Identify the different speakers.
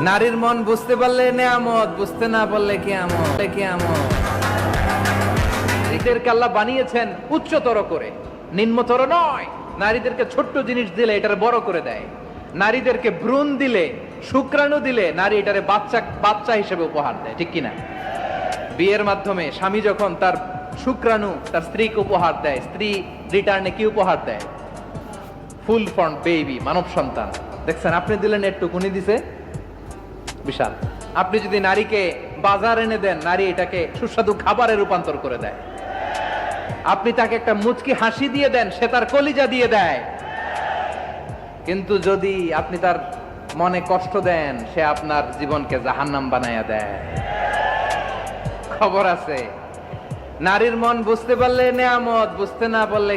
Speaker 1: নারীর মন বুঝতে পারলে নেয়ামত, বুঝতে না পারলে কিয়ামত। নারীদেরকে আল্লাহ বানিয়েছেন উচ্চতর করে, নিম্নতর নয়। নারীদেরকে ছোট্ট জিনিস দিলে এটারে বড় করে দেয়। নারীদেরকে ভ্রূণ দিলে, শুক্রাণু দিলে নারী এটারে বাচ্চা বাচ্চা হিসেবে উপহার দেয়, ঠিক কিনা? বিয়ের মাধ্যমে স্বামী যখন তার শুক্রাণু তার স্ত্রীকে উপহার দেয়, স্ত্রী রিটার্নে কি উপহার দেয়? ফুল ফর্ম বেবি, মানব সন্তান। দেখছেন, আপনি দিলেন একটুক, উনি দিছে বিশাল। আপনি যদি নারীকে বাজার এনে দেন, নারী এটাকে সুস্বাদু খাবারে রূপান্তর করে দেয়। আপনি তাকে একটা মুচকি হাসি দিয়ে দেন, সে তার কলিজা দিয়ে দেয়। কিন্তু যদি আপনি তার মনে কষ্ট দেন, সে আপনার জীবনকে জাহান্নাম বানায়া দেয়। খবর আছে, নারীর মন বুঝতে পারলে নেয়ামত, বুঝতে না পারলে